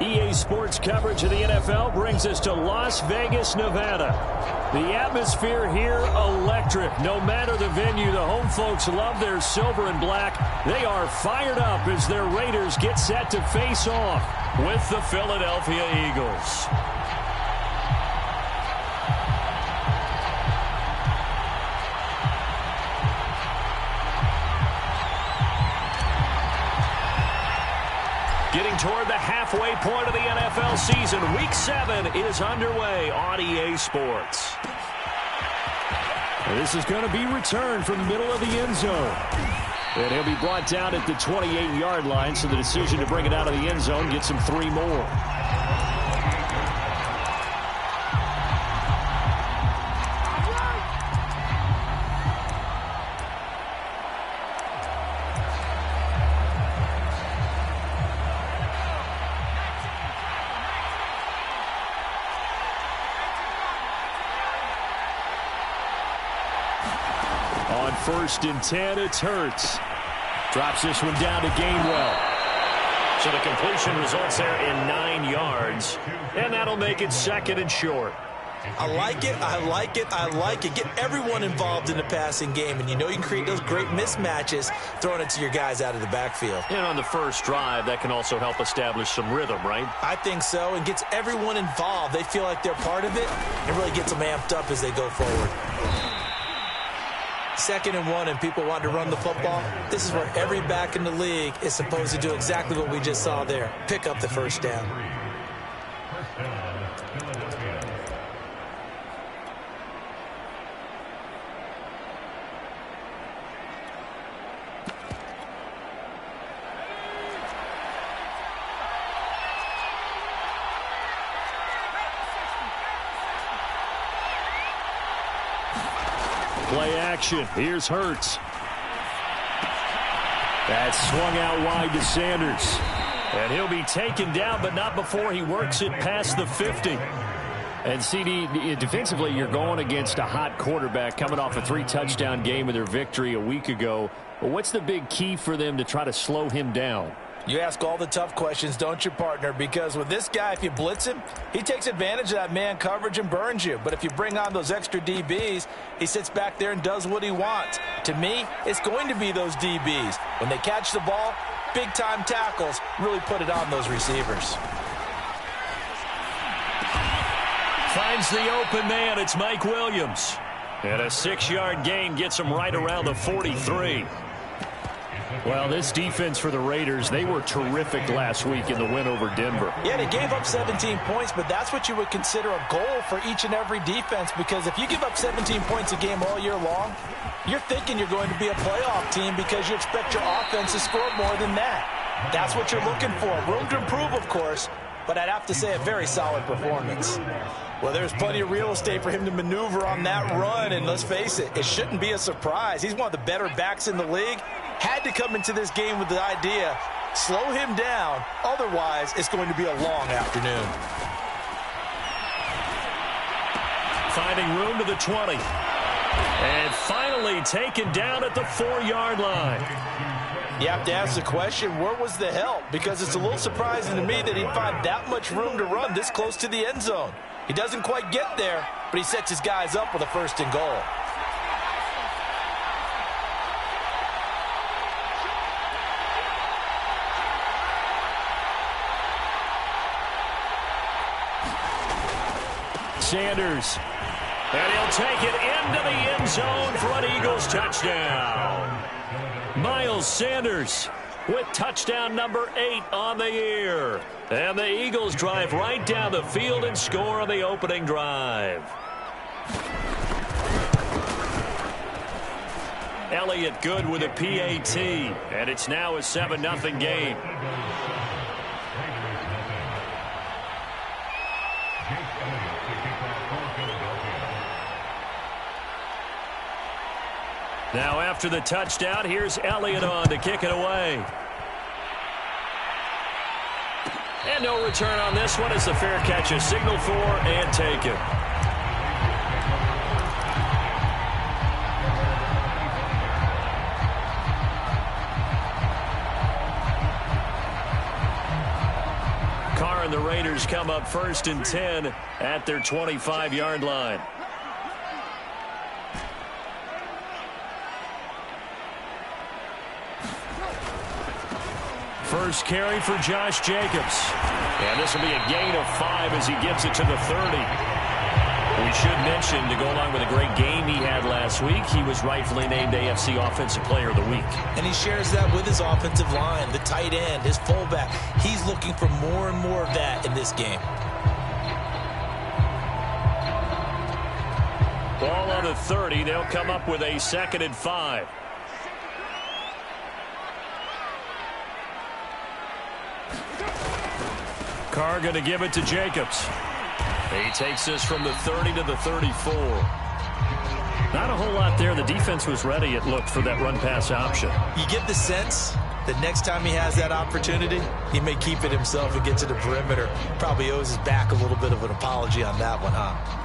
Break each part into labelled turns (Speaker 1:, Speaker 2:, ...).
Speaker 1: EA Sports coverage of the NFL brings us to Las Vegas, Nevada. The atmosphere here, electric. No matter the venue, the home folks love their silver and black. They are fired up as their Raiders get set to face off with the Philadelphia Eagles. Getting toward the halfway point of the NFL season, Week 7 is underway on EA Sports. This is going to be returned from the middle of the end zone. And he'll be brought down at the 28-yard line, so the decision to bring it out of the end zone gets him 3 more. On 1st and 10, it's Hurts. Drops this one down to Gainwell. So the completion results there in 9 yards. And that'll make it 2nd and short.
Speaker 2: I like it, I like it, I like it. Get everyone involved in the passing game, and you know you can create those great mismatches throwing it to your guys out of the backfield.
Speaker 1: And on the first drive, that can also help establish some rhythm, right?
Speaker 2: I think so, and gets everyone involved. They feel like they're part of it, and really gets them amped up as they go forward. 2nd and 1, and people want to run the football. This is where every back in the league is supposed to do exactly what we just saw there. Pick up the first down.
Speaker 1: Play action. Here's Hurts. That's swung out wide to Sanders. And he'll be taken down, but not before he works it past the 50. And CD, defensively, you're going against a hot quarterback coming off a 3-touchdown game in their victory a week ago. But what's the big key for them to try to slow him down?
Speaker 2: You ask all the tough questions, don't you, partner? Because with this guy, if you blitz him, he takes advantage of that man coverage and burns you. But if you bring on those extra DBs, he sits back there and does what he wants. To me, it's going to be those DBs. When they catch the ball, big-time tackles really put it on those receivers.
Speaker 1: Finds the open man. It's Mike Williams. And a 6-yard gain gets him right around the 43. Well, this defense for the Raiders, they were terrific last week in the win over Denver.
Speaker 2: Yeah, they gave up 17 points, but that's what you would consider a goal for each and every defense, because if you give up 17 points a game all year long, you're thinking you're going to be a playoff team because you expect your offense to score more than that. That's what you're looking for. Room to improve, of course, but I'd have to say a very solid performance. Well, there's plenty of real estate for him to maneuver on that run, and let's face it, it shouldn't be a surprise. He's one of the better backs in the league. Had to come into this game with the idea, slow him down, otherwise it's going to be a long afternoon.
Speaker 1: Finding room to the 20. And finally taken down at the 4-yard line.
Speaker 2: You have to ask the question, where was the help? Because it's a little surprising to me that he'd find that much room to run this close to the end zone. He doesn't quite get there, but he sets his guys up with a 1st and goal.
Speaker 1: Sanders. And he'll take it into the end zone for an Eagles touchdown. Miles Sanders with touchdown number 8 on the year. And the Eagles drive right down the field and score on the opening drive. Elliott good with a PAT. And it's now a 7-0 game. Now after the touchdown, here's Elliott on to kick it away. And no return on this one as the fair catch is signaled for and taken. and the Raiders come up 1st and 10 at their 25-yard line. First carry for Josh Jacobs. And this will be a gain of 5 as he gets it to the 30. We should mention, to go along with a great game he had last week, he was rightfully named AFC Offensive Player of the Week.
Speaker 2: And he shares that with his offensive line, the tight end, his fullback. He's looking for more and more of that in this game.
Speaker 1: Ball on the 30. They'll come up with a 2nd and 5. Carr going to give it to Jacobs. He takes this from the 30 to the 34. Not a whole lot there. The defense was ready, it looked, for that run-pass option.
Speaker 2: You get the sense that next time he has that opportunity, he may keep it himself and get to the perimeter. Probably owes his back a little bit of an apology on that one, huh?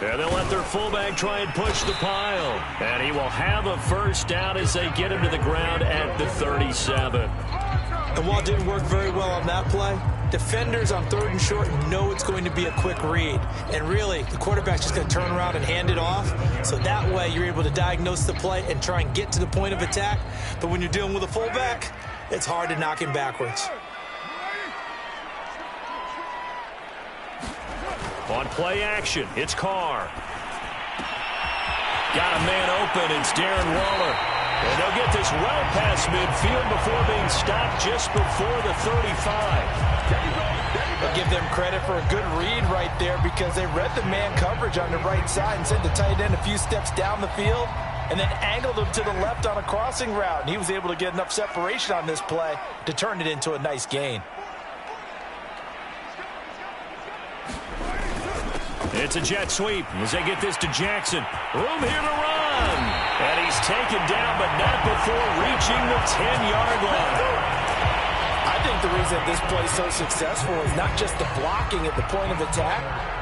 Speaker 1: And they'll let their fullback try and push the pile. And he will have a first down as they get him to the ground at the 37.
Speaker 2: And while it didn't work very well on that play, defenders on 3rd and short know it's going to be a quick read. And really, the quarterback's just going to turn around and hand it off. So that way, you're able to diagnose the play and try and get to the point of attack. But when you're dealing with a fullback, it's hard to knock him backwards.
Speaker 1: On play action, it's Carr. Got a man open, it's Darren Waller. And they'll get this well past midfield before being stopped just before the 35.
Speaker 2: I'll give them credit for a good read right there because they read the man coverage on the right side and sent the tight end a few steps down the field and then angled him to the left on a crossing route. And he was able to get enough separation on this play to turn it into a nice gain.
Speaker 1: It's a jet sweep as they get this to Jackson. Room here to run. And he's taken down, but not before reaching the 10-yard line.
Speaker 2: I think the reason this play is so successful is not just the blocking at the point of attack,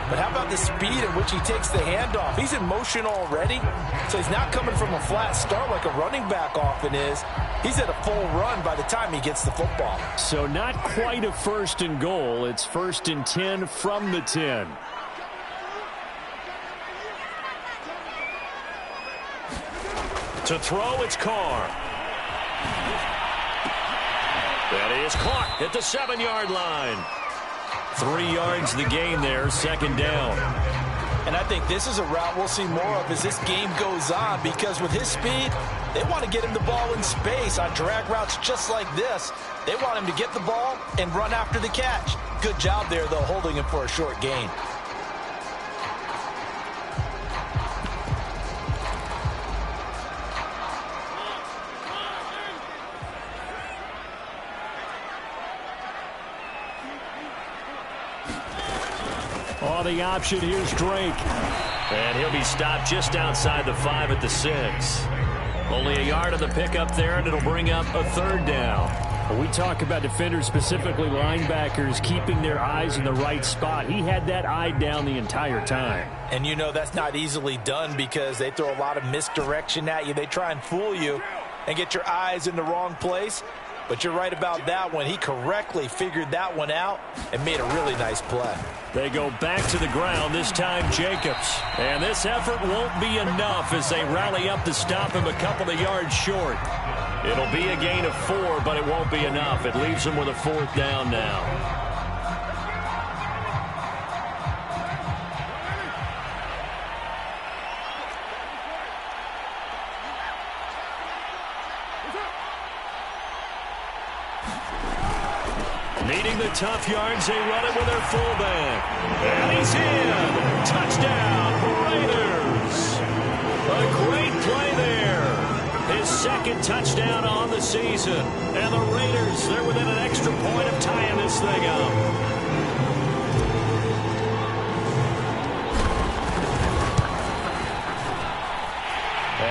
Speaker 2: but how about the speed in which he takes the handoff? He's in motion already, so he's not coming from a flat start like a running back often is. He's at a full run by the time he gets the football.
Speaker 1: So not quite a 1st and goal. It's 1st and 10 from the 10. To throw, it's Carr. That is caught at the 7-yard line. 3 yards the gain there, 2nd down.
Speaker 2: And I think this is a route we'll see more of as this game goes on because with his speed, they want to get him the ball in space on drag routes just like this. They want him to get the ball and run after the catch. Good job there, though, holding him for a short gain.
Speaker 1: On the option, here's Drake. And he'll be stopped just outside the 5 at the 6. Only a yard of the pickup there, and it'll bring up a 3rd down. When we talk about defenders, specifically linebackers, keeping their eyes in the right spot, he had that eye down the entire time.
Speaker 2: And you know that's not easily done because they throw a lot of misdirection at you. They try and fool you and get your eyes in the wrong place. But you're right about that one. He correctly figured that one out and made a really nice play.
Speaker 1: They go back to the ground, this time Jacobs. And this effort won't be enough as they rally up to stop him a couple of yards short. It'll be a gain of 4, but it won't be enough. It leaves them with a 4th down now. Needing the tough yards, they run it with their fullback. And he's in. Touchdown, Raiders. A great play there. His 2nd touchdown on the season. And the Raiders, they're within an extra point of tying this thing up.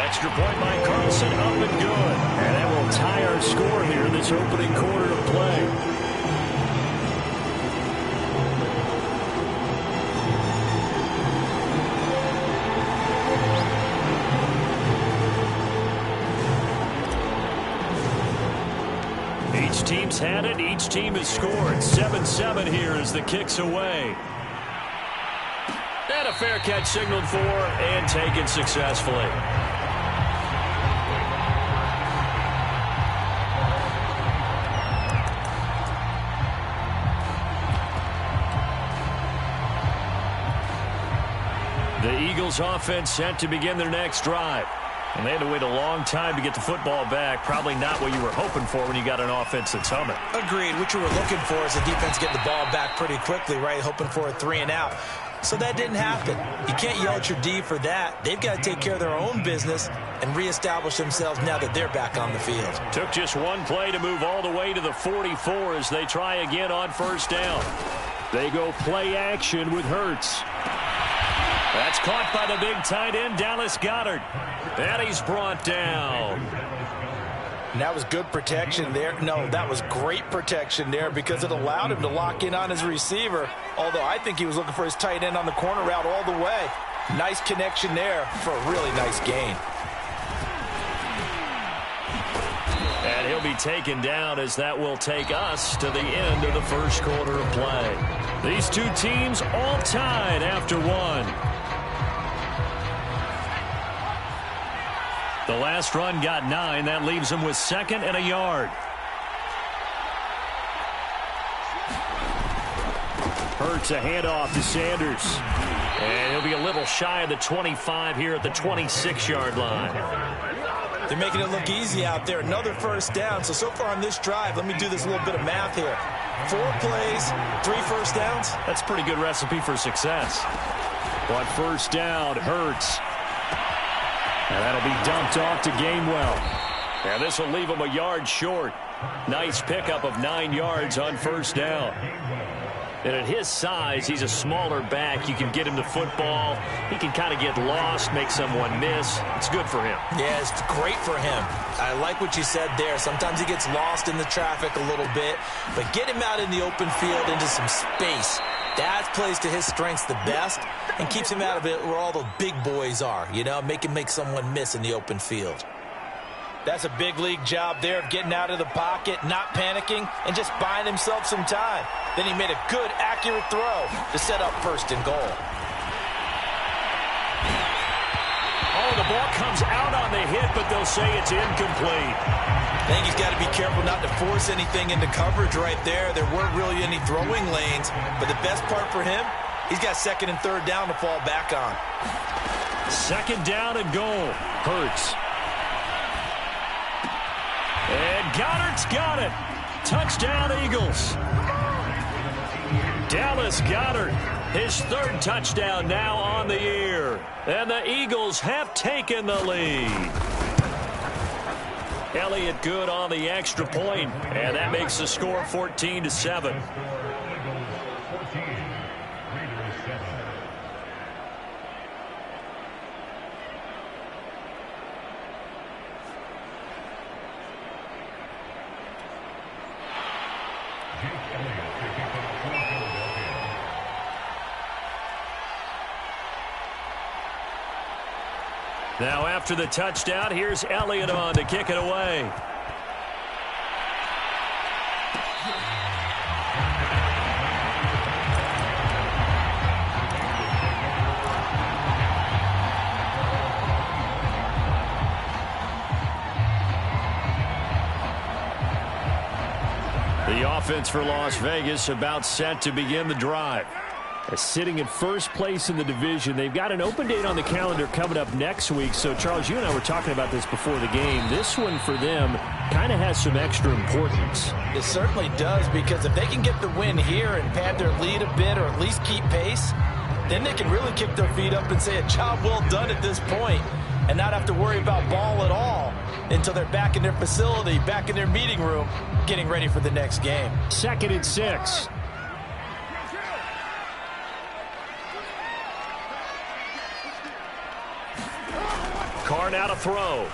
Speaker 1: Extra point by Carlson, up and good. And that will tie our score here in this opening quarter of play. team's had it. Each team has scored. 7-7 here as the kick's away. And a fair catch signaled for and taken successfully. The Eagles offense set to begin their next drive. And they had to wait a long time to get the football back. Probably not what you were hoping for when you got an offense that's humming.
Speaker 2: Agreed. What you were looking for is the defense getting the ball back pretty quickly, right? Hoping for a 3-and-out. So that didn't happen. You can't yell at your D for that. They've got to take care of their own business and reestablish themselves now that they're back on the field.
Speaker 1: Took just one play to move all the way to the 44 as they try again on first down. They go play action with Hurts. That's caught by the big tight end, Dallas Goedert. And he's brought down.
Speaker 2: And that was good protection there. No, that was great protection there because it allowed him to lock in on his receiver. Although I think he was looking for his tight end on the corner route all the way. Nice connection there for a really nice gain.
Speaker 1: And he'll be taken down as that will take us to the end of the first quarter of play. These two teams all tied after one. The last run got 9. That leaves him with 2nd and a yard. Hurts a handoff to Sanders. And he'll be a little shy of the 25 here at the 26-yard line.
Speaker 2: They're making it look easy out there. Another first down. So far on this drive, let me do this little bit of math here. 4 plays, 3 first downs.
Speaker 1: That's a pretty good recipe for success. On first down, Hurts. And that'll be dumped off to Gainwell. And this will leave him a yard short. Nice pickup of 9 yards on first down. And at his size, he's a smaller back. You can get him the football. He can kind of get lost, make someone miss. It's good for him.
Speaker 2: Yeah, it's great for him. I like what you said there. Sometimes he gets lost in the traffic a little bit. But get him out in the open field into some space. That plays to his strengths the best and keeps him out of it where all the big boys are, you know, make someone miss in the open field. That's a big league job there of getting out of the pocket, not panicking, and just buying himself some time. Then he made a good, accurate throw to set up 1st and goal.
Speaker 1: Oh, the ball comes out on the hit, but they'll say it's incomplete.
Speaker 2: I think he's got to be careful not to force anything into coverage right there. There weren't really any throwing lanes, but the best part for him, he's got 2nd and 3rd down to fall back on.
Speaker 1: 2nd down and goal. Hurts. And Goddard's got it. Touchdown, Eagles. Dallas Goedert, his 3rd touchdown now on the year. And the Eagles have taken the lead. Elliott good on the extra point, and that makes the score 14-7. Now after the touchdown, here's Elliott on to kick it away. The offense for Las Vegas about set to begin the drive. Sitting in first place in the division. They've got an open date on the calendar coming up next week. So, Charles, you and I were talking about this before the game. This one for them kind of has some extra importance.
Speaker 2: It certainly does, because if they can get the win here and pad their lead a bit or at least keep pace, then they can really kick their feet up and say a job well done at this point and not have to worry about ball at all until they're back in their facility, back in their meeting room, getting ready for the next game.
Speaker 1: 2nd and 6. Carr now to throw.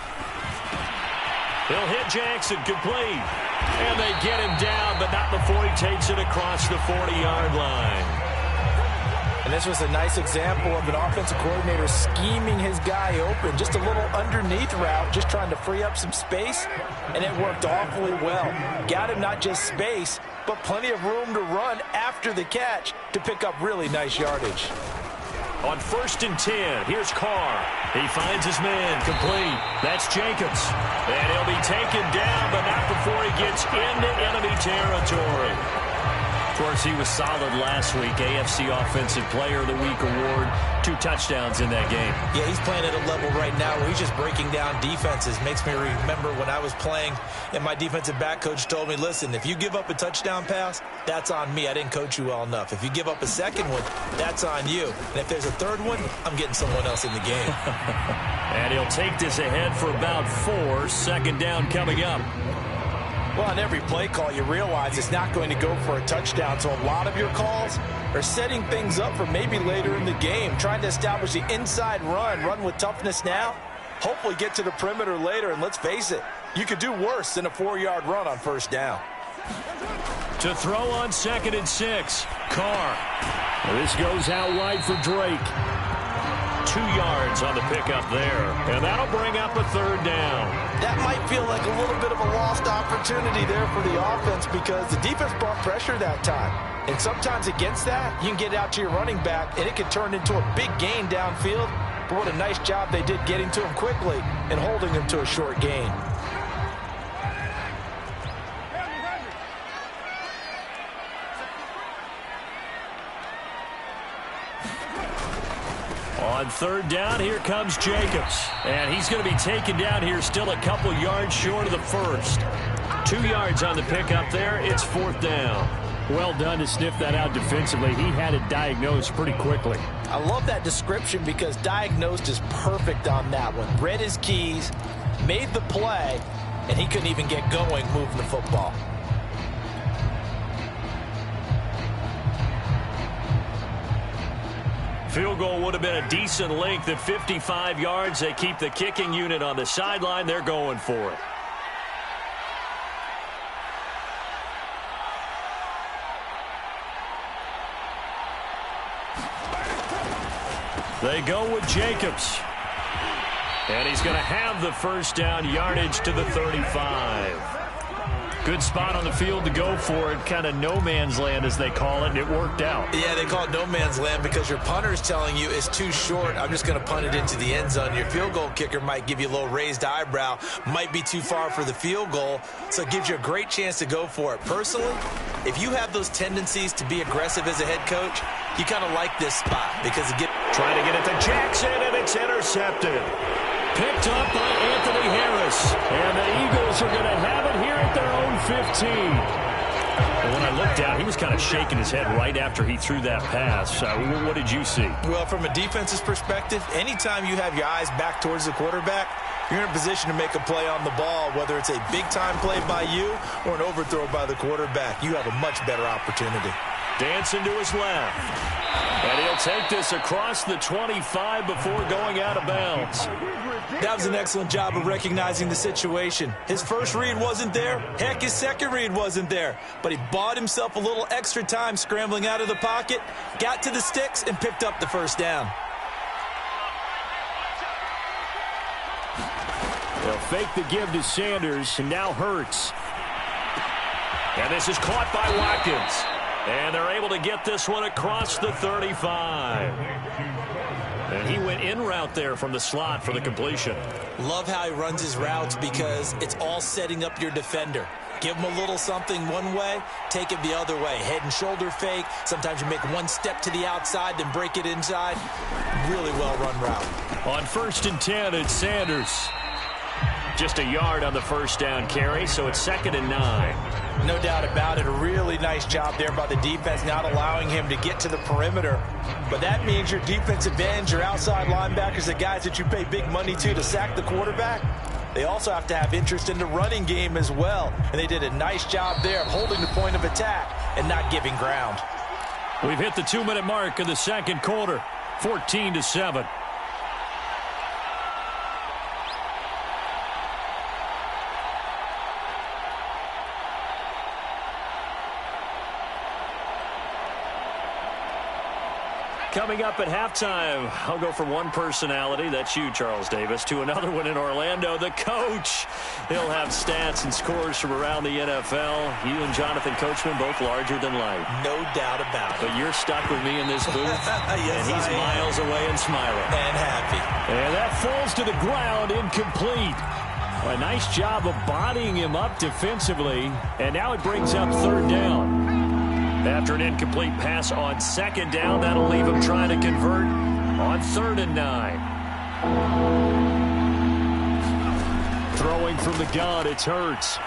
Speaker 1: He'll hit Jackson, complete. And they get him down, but not before he takes it across the 40-yard line.
Speaker 2: And this was a nice example of an offensive coordinator scheming his guy open. Just a little underneath route, just trying to free up some space, and it worked awfully well. Got him not just space, but plenty of room to run after the catch to pick up really nice yardage.
Speaker 1: On 1st and 10, here's Carr. He finds his man, complete. That's Jacobs. And he'll be taken down, but not before he gets into enemy territory. Of course, he was solid last week. AFC Offensive Player of the Week award. 2 touchdowns in that game.
Speaker 2: Yeah, he's playing at a level right now where he's just breaking down defenses. Makes me remember when I was playing and my defensive back coach told me, listen, if you give up a touchdown pass, that's on me. I didn't coach you well enough. If you give up a second one, that's on you. And if there's a third one, I'm getting someone else in the game.
Speaker 1: And he'll take this ahead for about 4. 2nd down coming up.
Speaker 2: Well, on every play call, you realize it's not going to go for a touchdown. So a lot of your calls are setting things up for maybe later in the game, trying to establish the inside run with toughness now, hopefully get to the perimeter later. And let's face it, you could do worse than a 4-yard run on 1st down.
Speaker 1: To throw on 2nd and 6, Carr. This goes out wide for Drake. 2 yards on the pickup there, and that'll bring up a 3rd down.
Speaker 2: That might feel like a little bit of a lost opportunity there for the offense because the defense brought pressure that time. And sometimes against that, you can get out to your running back, and it can turn into a big gain downfield. But what a nice job they did getting to him quickly and holding him to a short gain.
Speaker 1: On 3rd down, here comes Jacobs. And he's going to be taken down here still a couple yards short of the 1st. 2 yards on the pickup there. It's 4th down. Well done to sniff that out defensively. He had it diagnosed pretty quickly.
Speaker 2: I love that description because diagnosed is perfect on that one. Read his keys, made the play, and he couldn't even get going moving the football.
Speaker 1: Field goal would have been a decent length at 55 yards. They keep the kicking unit on the sideline. They're going for it. They go with Jacobs. And he's going to have the 1st down, yardage to the 35. Good spot on the field to go for it. Kind of no man's land, as they call it, and it worked out.
Speaker 2: Yeah, they call it no man's land because your punter's telling you it's too short. I'm just going to punt it into the end zone. Your field goal kicker might give you a little raised eyebrow, might be too far for the field goal, so it gives you a great chance to go for it. Personally, if you have those tendencies to be aggressive as a head coach, you kind of like this spot because it gets...
Speaker 1: Trying to get it to Jackson, and it's intercepted. Picked up by Anthony Harris. And the Eagles are going to have it here at their own 15. And when I looked down, he was kind of shaking his head right after he threw that pass. What did you see?
Speaker 2: Well, from a defense's perspective, anytime you have your eyes back towards the quarterback, you're in a position to make a play on the ball, whether it's a big-time play by you or an overthrow by the quarterback. You have a much better opportunity.
Speaker 1: Dancing to his left. And he'll take this across the 25 before going out of bounds.
Speaker 2: That was an excellent job of recognizing the situation. His first read wasn't there. Heck, his second read wasn't there. But he bought himself a little extra time scrambling out of the pocket, got to the sticks, and picked up the 1st down.
Speaker 1: They'll fake the give to Sanders, and now Hurts. And this is caught by Watkins. And they're able to get this one across the 35. And he went in route there from the slot for the completion.
Speaker 2: Love how he runs his routes because it's all setting up your defender. Give him a little something one way, take it the other way. Head and shoulder fake. Sometimes you make one step to the outside, then break it inside. Really well-run route.
Speaker 1: On 1st and 10, it's Sanders. Just a yard on the 1st down carry, so it's 2nd and 9.
Speaker 2: No doubt about it. A really nice job there by the defense, not allowing him to get to the perimeter. But that means your defensive ends, your outside linebackers, the guys that you pay big money to sack the quarterback, they also have to have interest in the running game as well. And they did a nice job there of holding the point of attack and not giving ground.
Speaker 1: We've hit the 2-minute mark of the 2nd quarter, 14-7. Coming up at halftime, I'll go from one personality, that's you, Charles Davis, to another one in Orlando, the coach. He'll have stats and scores from around the NFL. You and Jonathan Coachman, both larger than life.
Speaker 2: No doubt about it.
Speaker 1: But you're stuck with me in this booth,
Speaker 2: yes,
Speaker 1: and he's miles away and smiling.
Speaker 2: And happy.
Speaker 1: And that falls to the ground, incomplete. A nice job of bodying him up defensively, and now it brings up third down. After an incomplete pass on second down, that'll leave him trying to convert on 3rd and 9. Throwing from the gun, it's Hurts.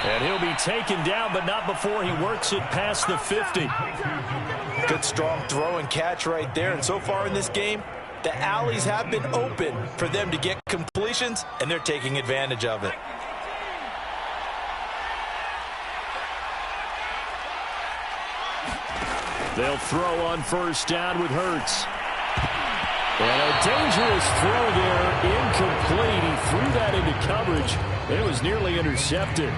Speaker 1: And he'll be taken down, but not before he works it past the 50.
Speaker 2: Good, strong throw and catch right there. And so far in this game, the alleys have been open for them to get completions, and they're taking advantage of it.
Speaker 1: They'll throw on first down with Hurts. And a dangerous throw there, incomplete. He threw that into coverage. It was nearly intercepted.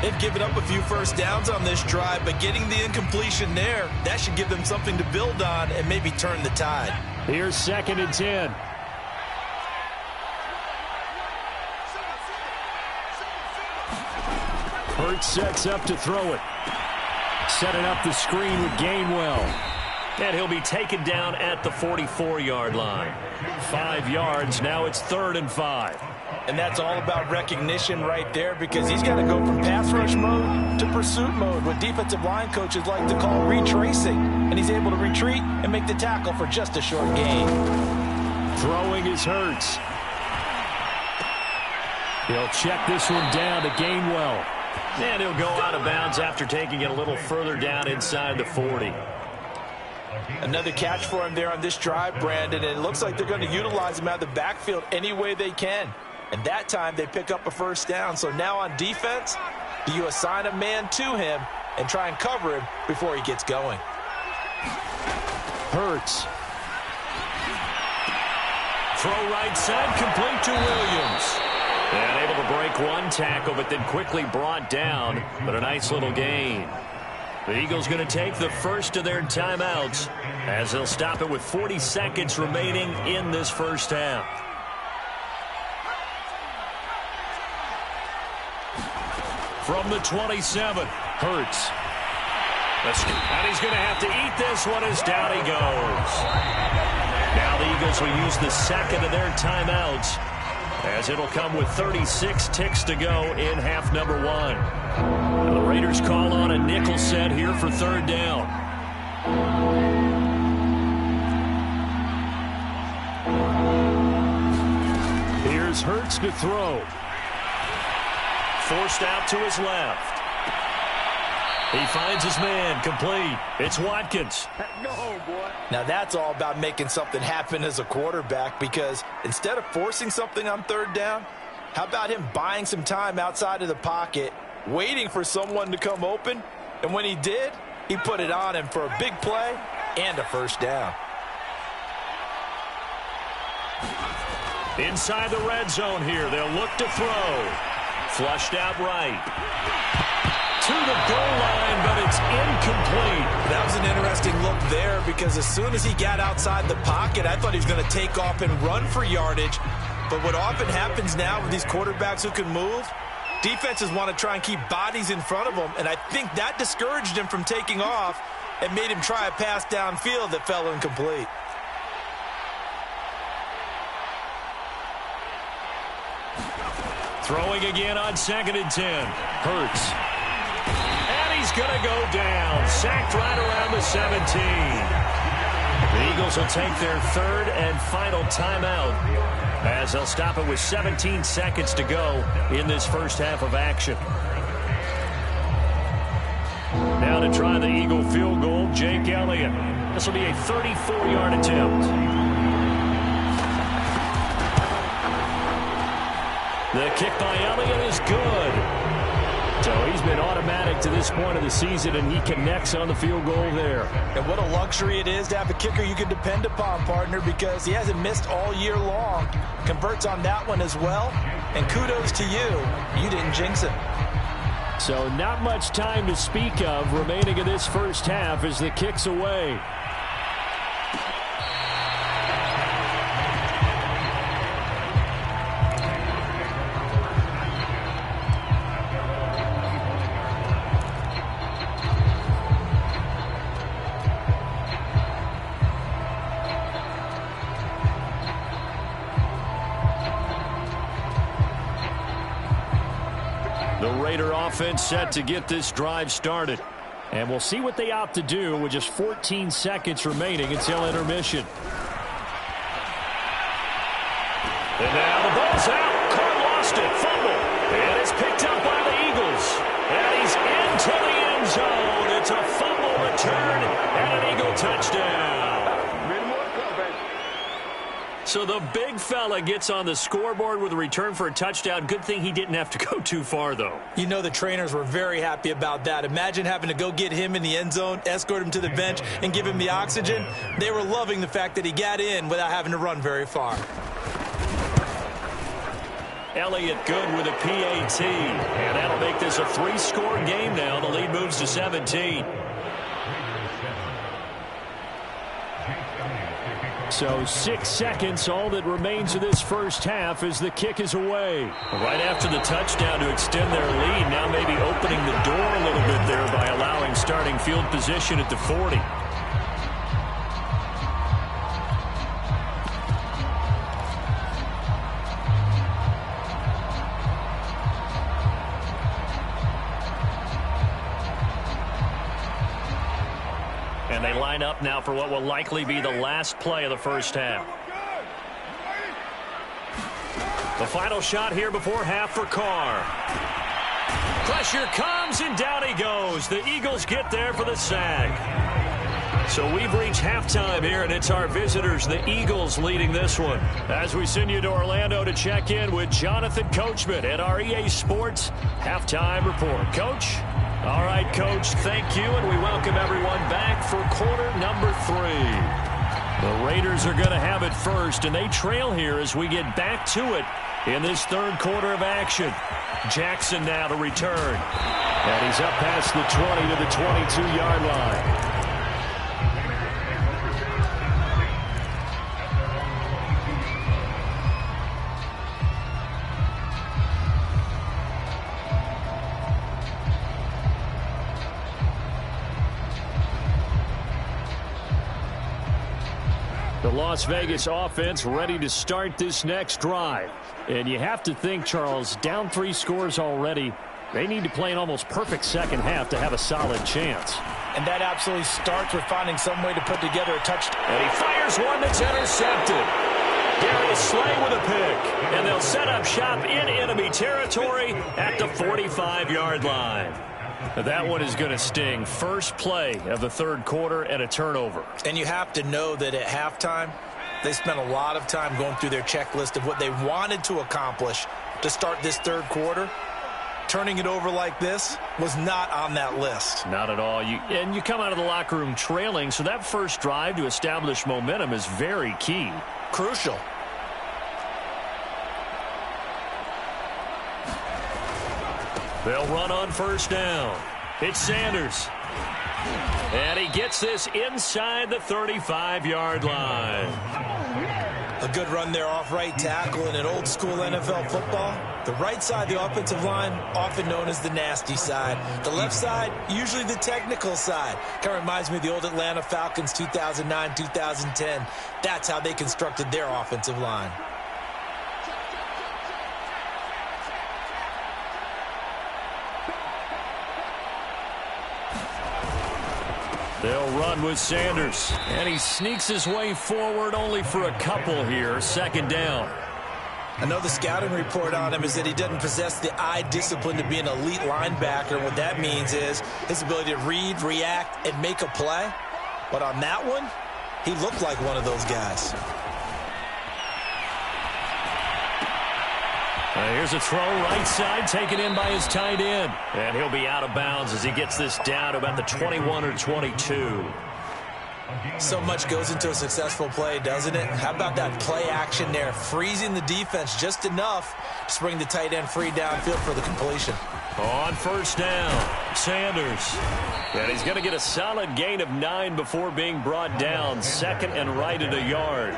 Speaker 2: They've given up a few first downs on this drive, but getting the incompletion there, that should give them something to build on and maybe turn the tide.
Speaker 1: Here's 2nd and 10. Hurts sets up to throw it. Setting up the screen with Gainwell. And he'll be taken down at the 44-yard line. 5 yards, now it's 3rd and 5.
Speaker 2: And that's all about recognition right there, because he's got to go from pass rush mode to pursuit mode, what defensive line coaches like to call retracing. And he's able to retreat and make the tackle for just a short gain.
Speaker 1: Throwing is Hurts. He'll check this one down to Gainwell. And he'll go out of bounds after taking it a little further down inside the 40.
Speaker 2: Another catch for him there on this drive, Brandon, and it looks like they're going to utilize him out of the backfield any way they can. And that time they pick up a first down. So now on defense, do you assign a man to him and try and cover him before he gets going?
Speaker 1: Hurts. Throw right side, complete to Williams. And able to break one tackle, but then quickly brought down. But a nice little gain. The Eagles going to take the first of their timeouts as they'll stop it with 40 seconds remaining in this first half. From the 27, Hurts. And he's going to have to eat this one as down he goes. Now the Eagles will use the second of their timeouts, as it'll come with 36 ticks to go in half number 1. And the Raiders call on a nickel set here for 3rd down. Here's Hurts to throw. Forced out to his left. He finds his man, complete. It's Watkins.
Speaker 2: Now that's all about making something happen as a quarterback, because instead of forcing something on 3rd down, how about him buying some time outside of the pocket, waiting for someone to come open, and when he did, he put it on him for a big play and a first down.
Speaker 1: Inside the red zone here, they'll look to throw. Flushed out right. To the goal line, but it's incomplete.
Speaker 2: That was an interesting look there, because as soon as he got outside the pocket, I thought he was going to take off and run for yardage. But what often happens now with these quarterbacks who can move, defenses want to try and keep bodies in front of them, and I think that discouraged him from taking off and made him try a pass downfield that fell incomplete.
Speaker 1: Throwing again on 2nd and 10. Hurts. He's going to go down. Sacked right around the 17. The Eagles will take their 3rd and final timeout, as they'll stop it with 17 seconds to go in this first half of action. Now to try the Eagle field goal, Jake Elliott. This will be a 34-yard attempt. The kick by Elliott is good. So he's been automatic to this point of the season, and he connects on the field goal there.
Speaker 2: And what a luxury it is to have a kicker you can depend upon, partner, because he hasn't missed all year long. Converts on that one as well. And kudos to you. You didn't jinx him.
Speaker 1: So not much time to speak of remaining in this first half as the kick's away. The Raider offense set to get this drive started. And we'll see what they opt to do with just 14 seconds remaining until intermission. And now the ball's out. Carr lost it. Fumble. And it's picked up by the Eagles. And he's into the end zone. It's a fumble return and an Eagle touchdown. So the big fella gets on the scoreboard with a return for a touchdown. Good thing he didn't have to go too far, though.
Speaker 2: You know the trainers were very happy about that. Imagine having to go get him in the end zone, escort him to the bench, and give him the oxygen. They were loving the fact that he got in without having to run very far.
Speaker 1: Elliott good with a PAT. And that'll make this a 3-score game now. The lead moves to 17. So 6 seconds, all that remains of this first half as the kick is away. Right after the touchdown to extend their lead, now maybe opening the door a little bit there by allowing starting field position at the 40. And they line up now for what will likely be the last play of the first half. The final shot here before half for Carr. Pressure comes, and down he goes. The Eagles get there for the sack. So we've reached halftime here, and it's our visitors, the Eagles, leading this one. As we send you to Orlando to check in with Jonathan Coachman at our EA Sports Halftime Report. Coach? All right, Coach, thank you, and we welcome everyone back for quarter number 3. The Raiders are going to have it first, and they trail here as we get back to it in this third quarter of action. Jackson now to return. And he's up past the 20 to the 22-yard line. The Las Vegas offense ready to start this next drive. And you have to think, Charles, down 3 scores already. They need to play an almost perfect second half to have a solid chance.
Speaker 2: And that absolutely starts with finding some way to put together a touchdown.
Speaker 1: And he fires one that's intercepted. Darius Slay with a pick. And they'll set up shop in enemy territory at the 45-yard line. That one is going to sting. First play of the third quarter and a turnover.
Speaker 2: And you have to know that at halftime, they spent a lot of time going through their checklist of what they wanted to accomplish to start this third quarter. Turning it over like this was not on that list.
Speaker 1: Not at all. And you come out of the locker room trailing, so that first drive to establish momentum is very key.
Speaker 2: Crucial.
Speaker 1: They'll run on first down. It's Sanders. And he gets this inside the 35-yard line.
Speaker 2: A good run there off right tackle in an old-school NFL football. The right side, the offensive line, often known as the nasty side. The left side, usually the technical side. Kind of reminds me of the old Atlanta Falcons 2009-2010. That's how they constructed their offensive line.
Speaker 1: They'll run with Sanders. And he sneaks his way forward only for a couple here. Second down.
Speaker 2: I know the scouting report on him is that he doesn't possess the eye discipline to be an elite linebacker. What that means is his ability to read, react, and make a play. But on that one, he looked like one of those guys.
Speaker 1: Here's a throw right side taken in by his tight end. And he'll be out of bounds as he gets this down to about the 21 or 22.
Speaker 2: So much goes into a successful play, doesn't it? How about that play action there, freezing the defense just enough to bring the tight end free downfield for the completion.
Speaker 1: On first down, Sanders. And he's going to get a solid gain of 9 before being brought down. Second and right at a yard.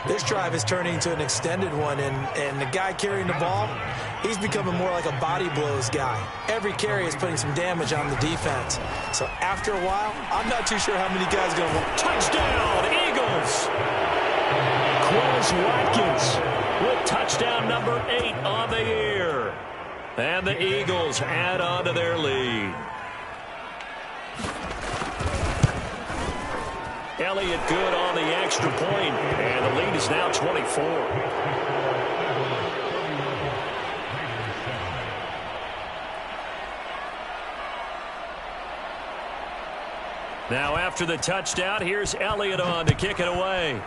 Speaker 2: This drive is turning into an extended one, and the guy carrying the ball, he's becoming more like a body blows guy. Every carry is putting some damage on the defense. So after a while, I'm not too sure how many guys are going to want.
Speaker 1: Touchdown, Eagles! Quez Watkins with touchdown number 8 on the year. And the Eagles add on to their lead. Elliott good on the extra point, and the lead is now 24. Now after the touchdown, here's Elliott on to kick it away.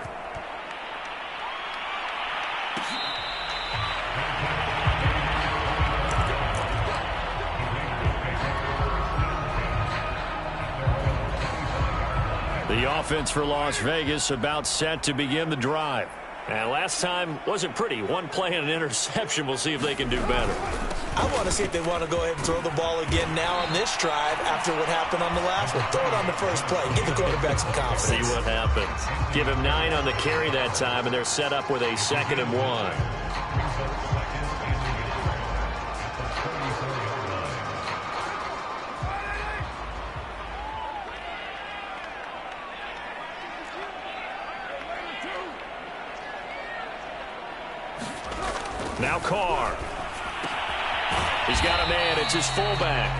Speaker 1: The offense for Las Vegas about set to begin the drive. And last time wasn't pretty. One play and an interception. We'll see if they can do better.
Speaker 2: I want to see if they want to go ahead and throw the ball again now on this drive after what happened on the last one. Throw it on the first play. Give the quarterback some confidence.
Speaker 1: See what happens. Give him 9 on the carry that time, and they're set up with a 2nd and 1. Now Carr. He's got a man. It's his fullback.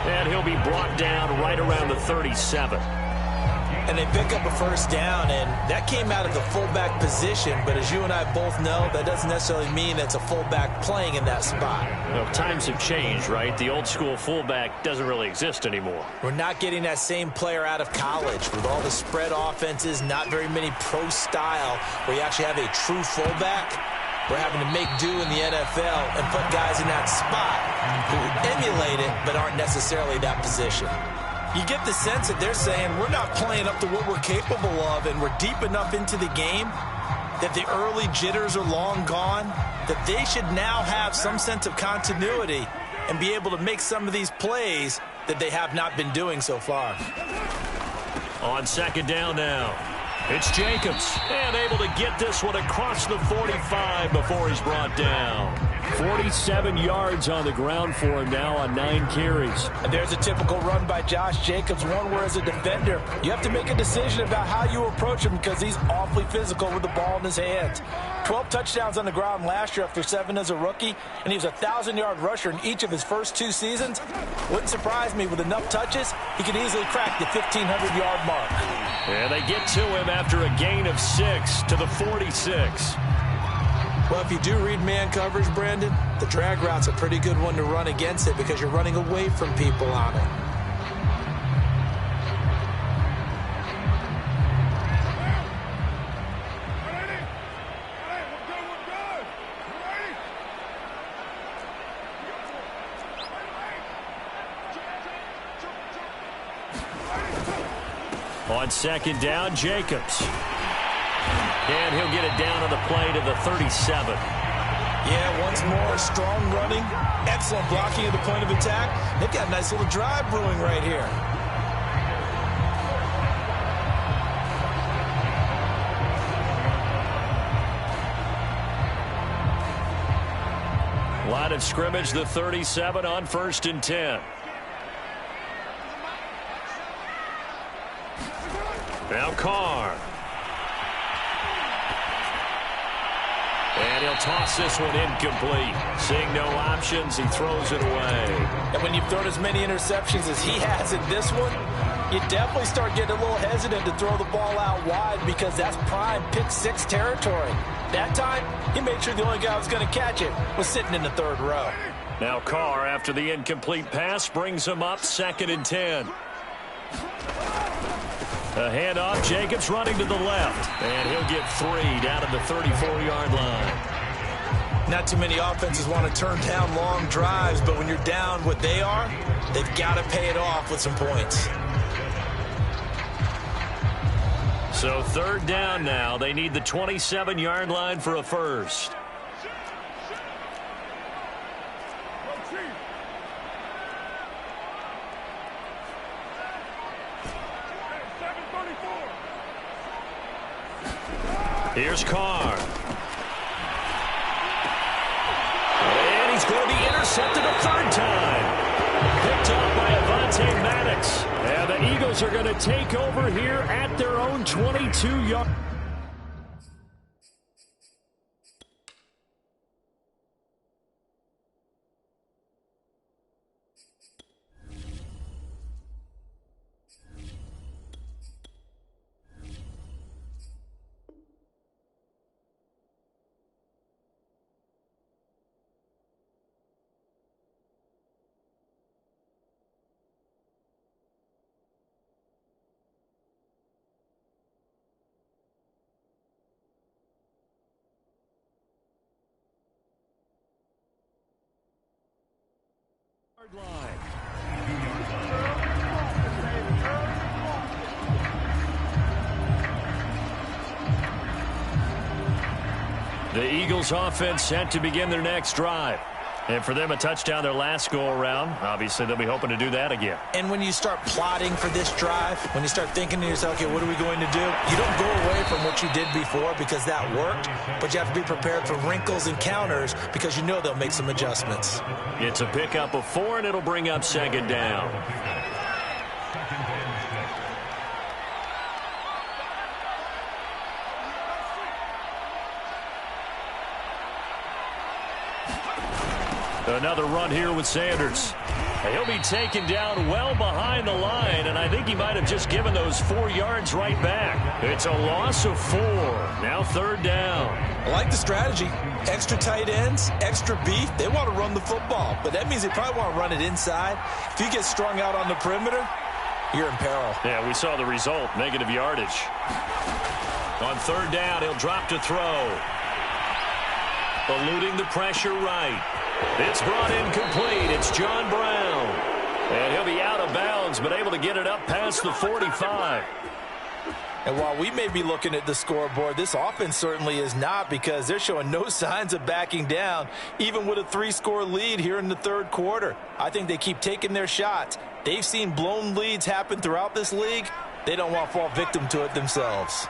Speaker 1: And he'll be brought down right around the 37.
Speaker 2: And they pick up a first down, and that came out of the fullback position. But as you and I both know, that doesn't necessarily mean that's a fullback playing in that spot.
Speaker 1: Well, times have changed, right? The old school fullback doesn't really exist anymore.
Speaker 2: We're not getting that same player out of college with all the spread offenses, not very many pro style where you actually have a true fullback. We're having to make do in the NFL and put guys in that spot who emulate it but aren't necessarily that position. You get the sense that they're saying we're not playing up to what we're capable of, and we're deep enough into the game that the early jitters are long gone, that they should now have some sense of continuity and be able to make some of these plays that they have not been doing so far.
Speaker 1: On second down now. It's Jacobs, and able to get this one across the 45 before he's brought down. 47 yards on the ground for him now on 9 carries.
Speaker 2: And there's a typical run by Josh Jacobs, one where as a defender, you have to make a decision about how you approach him because he's awfully physical with the ball in his hands. 12 touchdowns on the ground last year after 7 as a rookie, and he was a 1,000-yard rusher in each of his first 2 seasons. Wouldn't surprise me with enough touches, he could easily crack the 1,500-yard mark.
Speaker 1: And they get to him after a gain of 6 to the 46.
Speaker 2: Well, if you do read man coverage, Brandon, the drag route's a pretty good one to run against it because you're running away from people on it.
Speaker 1: On second down, Jacobs. And he'll get it down on the play to the 37.
Speaker 2: Yeah, once more, strong running, excellent blocking at the point of attack. They've got a nice little drive brewing right here.
Speaker 1: Line of scrimmage, the 37 on 1st and 10. Now Carr. And he'll toss this one incomplete. Seeing no options, he throws it away.
Speaker 2: And when you've thrown as many interceptions as he has in this one, you definitely start getting a little hesitant to throw the ball out wide because that's prime pick 6 territory. That time, he made sure the only guy who was going to catch it was sitting in the 3rd row.
Speaker 1: Now Carr, after the incomplete pass, brings him up 2nd and 10. A handoff, Jacobs running to the left. And he'll get 3 down at the 34-yard line.
Speaker 2: Not too many offenses want to turn down long drives, but when you're down what they are, they've got to pay it off with some points.
Speaker 1: So third down now. They need the 27-yard line for a first. Here's Carr. And he's going to be intercepted a third time. Picked up by Avonte Maddox. And the Eagles are going to take over here at their own 22-yard. Line. The Eagles offense set to begin their next drive. And for them, a touchdown their last go-around. Obviously, they'll be hoping to do that again.
Speaker 2: And when you start plotting for this drive, when you start thinking to yourself, okay, what are we going to do? You don't go away from what you did before because that worked, but you have to be prepared for wrinkles and counters because you know they'll make some adjustments.
Speaker 1: It's a pickup of 4, and it'll bring up second down. Another run here with Sanders. He'll be taken down well behind the line, and I think he might have just given those 4 yards right back. It's a loss of 4. Now third down.
Speaker 2: I like the strategy. Extra tight ends, extra beef. They want to run the football, but that means they probably want to run it inside. If you get strung out on the perimeter, you're in peril.
Speaker 1: Yeah, we saw the result, negative yardage. On third down, he'll drop to throw. Eluding the pressure right. It's brought in complete. It's John Brown. And he'll be out of bounds, but able to get it up past the 45.
Speaker 2: And while we may be looking at the scoreboard, this offense certainly is not, because they're showing no signs of backing down, even with a 3-score lead here in the third quarter. I think they keep taking their shots. They've seen blown leads happen throughout this league. They don't want to fall victim to it themselves.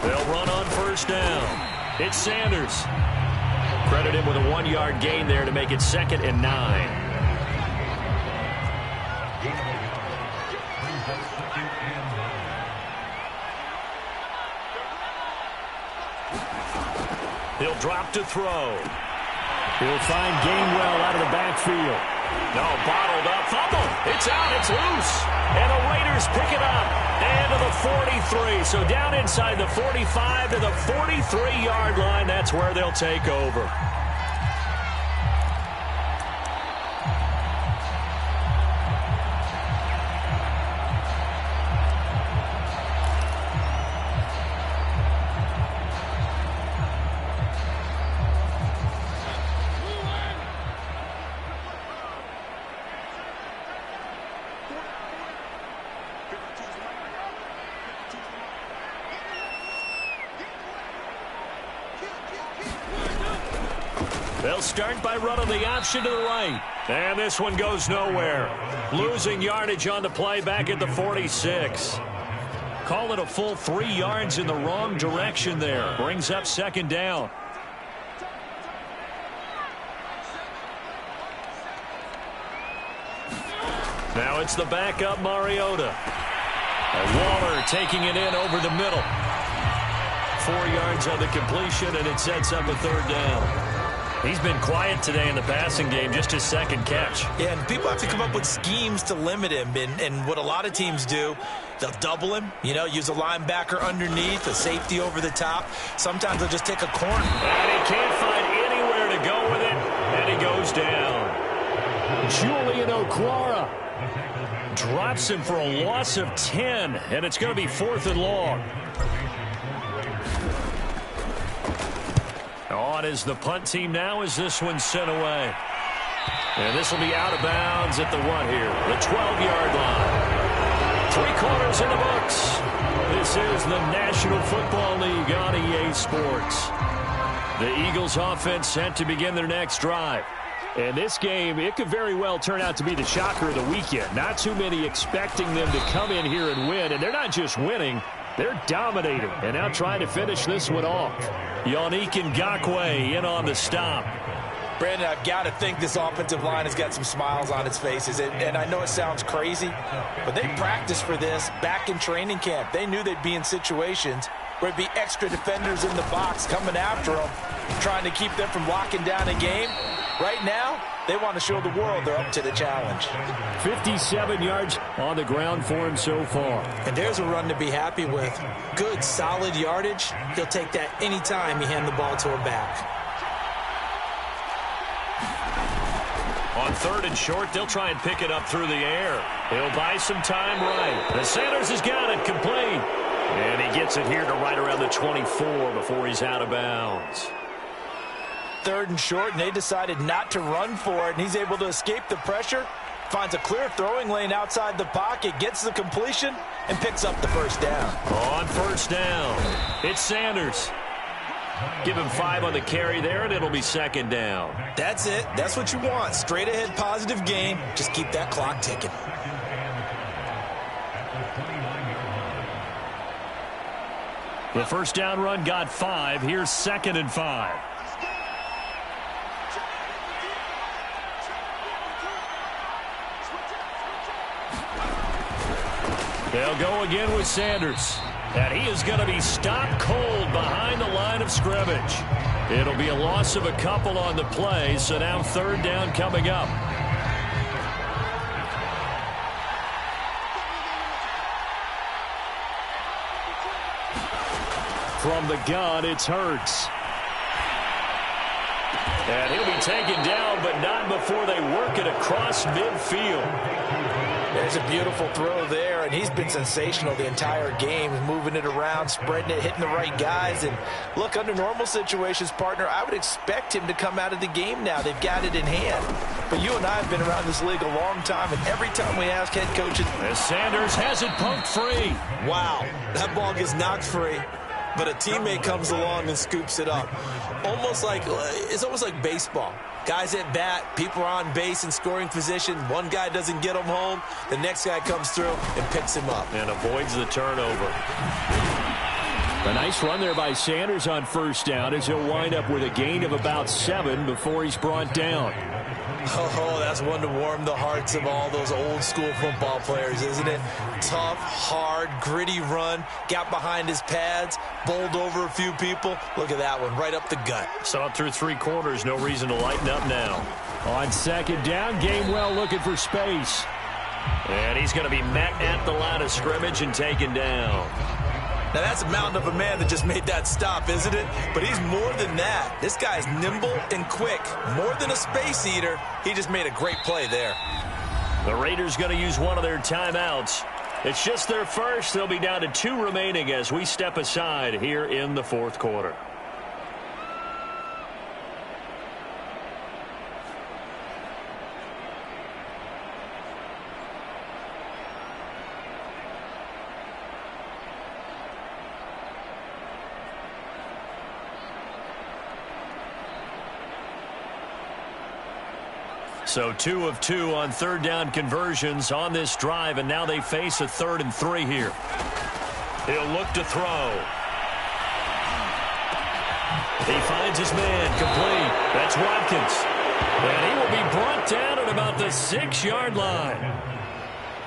Speaker 1: They'll run on first down. It's Sanders. Credit him with a 1-yard gain there to make it 2nd and 9. He'll drop to throw. He'll find Gainwell out of the backfield. No, bottled up. Fumble. It's out. It's loose. And the Raiders pick it up. And to the 43. So down inside the 45 to the 43-yard line. That's where they'll take over. They'll start by running the option to the right. And this one goes nowhere. Losing yardage on the play back at the 46. Call it a full 3 yards in the wrong direction there. Brings up 2nd down. Now it's the backup Mariota. And Waller taking it in over the middle. 4 yards on the completion, and it sets up a 3rd down. He's been quiet today in the passing game, just his 2nd catch.
Speaker 2: Yeah, and people have to come up with schemes to limit him. And what a lot of teams do, they'll double him, use a linebacker underneath, a safety over the top. Sometimes they'll just take a corner.
Speaker 1: And he can't find anywhere to go with it, and he goes down. Julian Okwara drops him for a loss of 10, and it's going to be 4th and long. On is the punt team now as this one's sent away. And this will be out of bounds at the what here? The 12-yard line. 3 quarters in the books. This is the National Football League on EA Sports. The Eagles offense set to begin their next drive. And this game, it could very well turn out to be the shocker of the weekend. Not too many expecting them to come in here and win. And they're not just winning, they're dominating. And now trying to finish this one off. Yannick Ngakoue in on the stop.
Speaker 2: Brandon, I've got to think this offensive line has got some smiles on its faces. And I know it sounds crazy, but they practiced for this back in training camp. They knew they'd be in situations where there'd be extra defenders in the box coming after them, trying to keep them from locking down a game. Right now, they want to show the world they're up to the challenge.
Speaker 1: 57 yards on the ground for him so far.
Speaker 3: And there's a run to be happy with. Good, solid yardage. He'll take that anytime you hand the ball to a back.
Speaker 1: On 3rd and short, they'll try and pick it up through the air. He'll buy some time right. The Sanders has got it complete. And he gets it here to right around the 24 before he's out of bounds.
Speaker 2: 3rd and short, and they decided not to run for it, and he's able to escape the pressure, finds a clear throwing lane outside the pocket, gets the completion, and picks up the first down.
Speaker 1: On 1st down, it's Sanders. Give him 5 on the carry there, and it'll be 2nd down.
Speaker 3: That's it. That's what you want. Straight ahead, positive gain. Just keep that clock ticking.
Speaker 1: The 1st down run got 5. Here's 2nd and 5. They'll go again with Sanders. And he is going to be stopped cold behind the line of scrimmage. It'll be a loss of a couple on the play, so now 3rd down coming up. From the gun, it's Hurts. And he'll be taken down, but not before they work it across midfield.
Speaker 2: There's a beautiful throw there, and he's been sensational the entire game, moving it around, spreading it, hitting the right guys. And look, under normal situations, partner, I would expect him to come out of the game now. They've got it in hand. But you and I have been around this league a long time, and every time we ask head coaches...
Speaker 1: As Sanders has it pumped free.
Speaker 3: Wow, that ball gets knocked free, but a teammate comes along and scoops it up. It's almost like baseball. Guys at bat, people are on base in scoring position. One guy doesn't get him home. The next guy comes through and picks him up.
Speaker 1: And avoids the turnover. A nice run there by Sanders on 1st down as he'll wind up with a gain of about 7 before he's brought down.
Speaker 3: Oh, that's one to warm the hearts of all those old school football players, isn't it? Tough, hard, gritty run, got behind his pads, bowled over a few people. Look at that one, right up the gut.
Speaker 1: Saw it through 3 quarters, no reason to lighten up now. On 2nd down, Gainwell looking for space. And he's going to be met at the line of scrimmage and taken down.
Speaker 3: Now, that's a mountain of a man that just made that stop, isn't it? But he's more than that. This guy's nimble and quick. More than a space eater. He just made a great play there.
Speaker 1: The Raiders going to use one of their timeouts. It's just their first. They'll be down to 2 remaining as we step aside here in the 4th quarter. So 2 of 2 on 3rd down conversions on this drive, and now they face a 3rd and 3 here. He'll look to throw. He finds his man complete. That's Watkins. And he will be brought down at about the 6-yard line.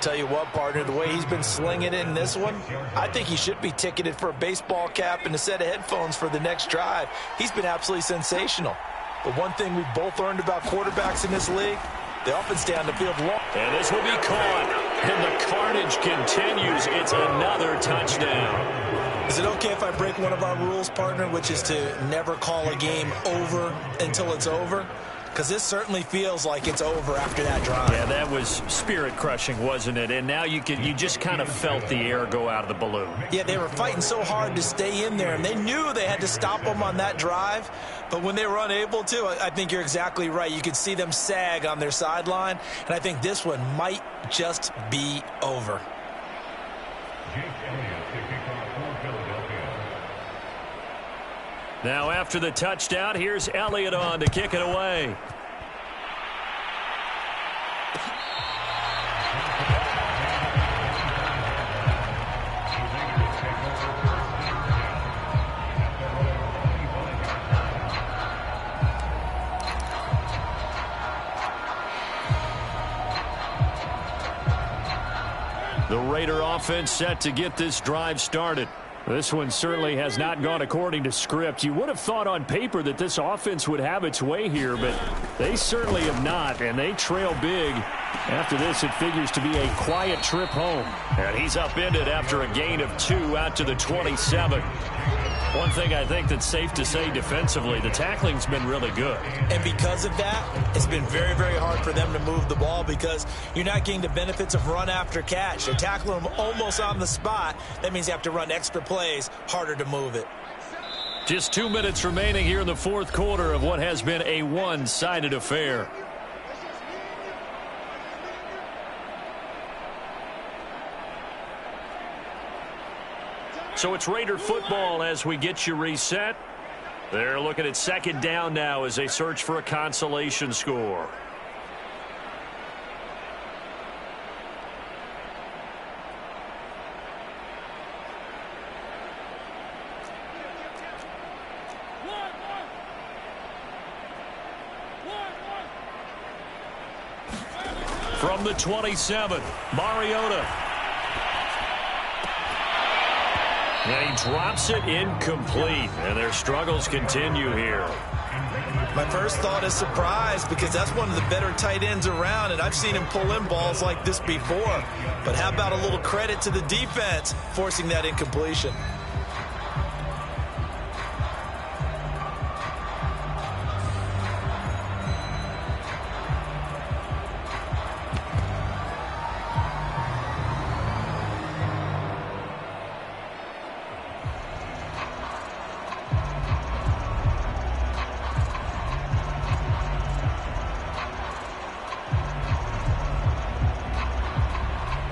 Speaker 2: Tell you what, partner, the way he's been slinging it in this one, I think he should be ticketed for a baseball cap and a set of headphones for the next drive. He's been absolutely sensational. But one thing we've both learned about quarterbacks in this league, they often stay on the field long.
Speaker 1: And this will be caught. And the carnage continues. It's another touchdown.
Speaker 3: Is it okay if I break one of our rules, partner, which is to never call a game over until it's over?
Speaker 2: because this certainly feels like it's over after that drive.
Speaker 1: Yeah, that was spirit-crushing, wasn't it? And now you just kind of felt the air go out of the balloon.
Speaker 2: Yeah, they were fighting so hard to stay in there, and they knew they had to stop them on that drive. But when they were unable to, I think you're exactly right. You could see them sag on their sideline, and I think this one might just be over.
Speaker 1: Now after the touchdown, here's Elliott on to kick it away. The Raider offense set to get this drive started. This one certainly has not gone according to script. You would have thought on paper that this offense would have its way here, but they certainly have not, and they trail big. After this, it figures to be a quiet trip home. And he's upended after a gain of 2 out to the 27. One thing I think that's safe to say defensively, the tackling's been really good.
Speaker 2: And because of that, it's been very, very hard for them to move the ball because you're not getting the benefits of run after catch. They're tackling them almost on the spot. That means you have to run extra plays, harder to move it.
Speaker 1: Just 2 minutes remaining here in the fourth quarter of what has been a one-sided affair. So it's Raider football as we get you reset. They're looking at second down now as they search for a consolation score. From the 27, Mariota. And he drops it incomplete, and their struggles continue here.
Speaker 2: My first thought is surprise because that's one of the better tight ends around, and I've seen him pull in balls like this before. But how about a little credit to the defense forcing that incompletion?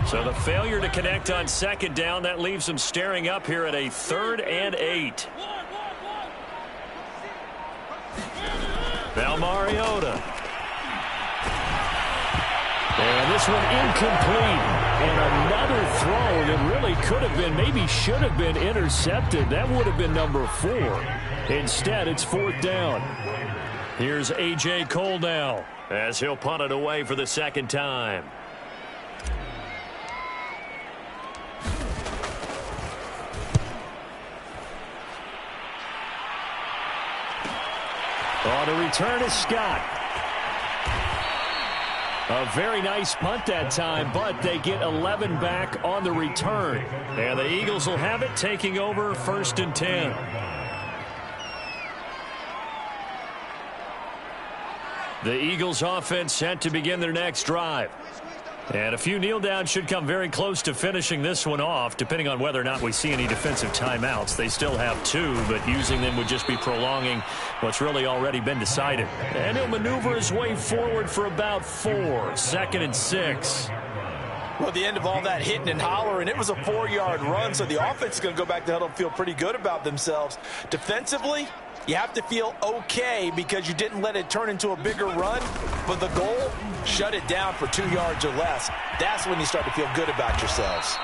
Speaker 1: So the failure to connect on second down, that leaves them staring up here at a 3rd and 8. Now Mariota. And this one incomplete. And another throw that really could have been, maybe should have been intercepted. That would have been number 4. Instead, it's 4th down. Here's A.J. Cole now as he'll punt it away for the second time. On the return is Scott. A very nice punt that time, but they get 11 back on the return. And the Eagles will have it, taking over 1st and 10. The Eagles offense set to begin their next drive. And a few kneel downs should come very close to finishing this one off, depending on whether or not we see any defensive timeouts. They still have 2, but using them would just be prolonging what's really already been decided. And he'll maneuver his way forward for about 4, 2nd and 6.
Speaker 2: Well, the end of all that hitting and hollering, it was a 4-yard run, so the offense is going to go back to huddle and feel pretty good about themselves. Defensively, you have to feel okay because you didn't let it turn into a bigger run, but the goal, shut it down for 2 yards or less. That's when you start to feel good about yourselves.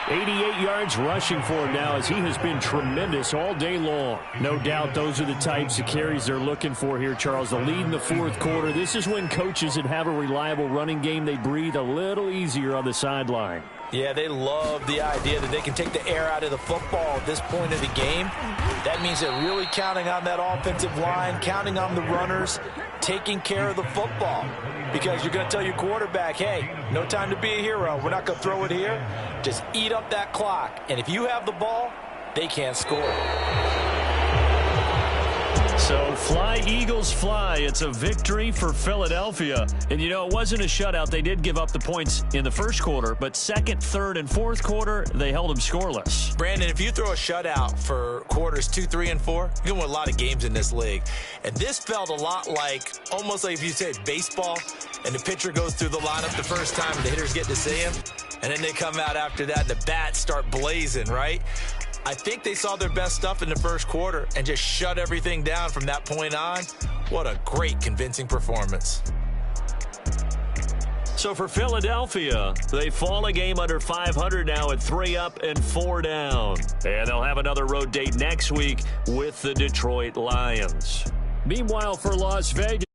Speaker 1: 88 yards rushing for him now as he has been tremendous all day long. No doubt those are the types of carries they're looking for here, Charles. The lead in the fourth quarter. This is when coaches that have a reliable running game, they breathe a little easier on the sideline.
Speaker 2: Yeah, they love the idea that they can take the air out of the football at this point of the game. That means they're really counting on that offensive line, counting on the runners, taking care of the football. Because you're going to tell your quarterback, hey, no time to be a hero. We're not going to throw it here. Just eat up that clock. And if you have the ball, they can't score.
Speaker 1: So fly, Eagles, fly. It's a victory for Philadelphia. And, you know, it wasn't a shutout. They did give up the points in the first quarter, but second, third, and fourth quarter, they held them scoreless.
Speaker 3: Brandon, if you throw a shutout for quarters 2, 3, and 4, you're going to win a lot of games in this league. And this felt a lot like, almost like if you said baseball, and the pitcher goes through the lineup the first time and the hitters get to see him, and then they come out after that and the bats start blazing, right? I think they saw their best stuff in the first quarter and just shut everything down from that point on. What a great, convincing performance.
Speaker 1: So for Philadelphia, they fall a game under 500 now at 3 up and 4 down. And they'll have another road date next week with the Detroit Lions. Meanwhile, for Las Vegas,